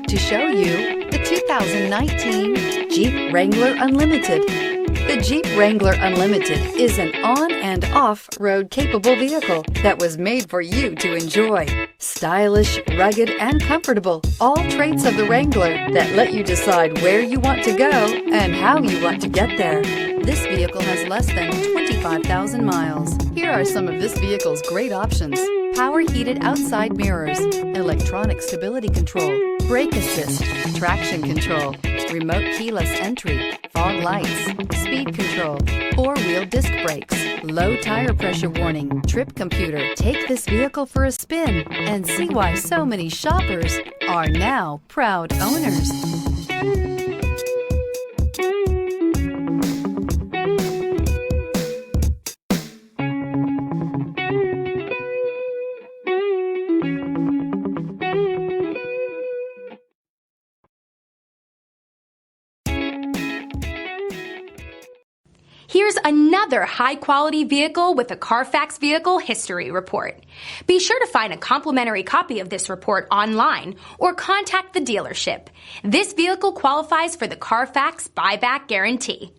to show you the 2019 Jeep Wrangler Unlimited. The Jeep Wrangler Unlimited is an on- and off-road capable vehicle that was made for you to enjoy. Stylish, rugged, and comfortable, all traits of the Wrangler that let you decide where you want to go and how you want to get there. This vehicle has less than 25,000 miles. Here are some of this vehicle's great options: power heated outside mirrors, electronic stability control, brake assist, traction control, remote keyless entry, fog lights, speed control, four-wheel disc brakes, low tire pressure warning, trip computer. Take this vehicle for a spin and see why so many shoppers are now proud owners. Here's another high-quality vehicle with a Carfax Vehicle History Report. Be sure to find a complimentary copy of this report online or contact the dealership. This vehicle qualifies for the Carfax Buyback Guarantee.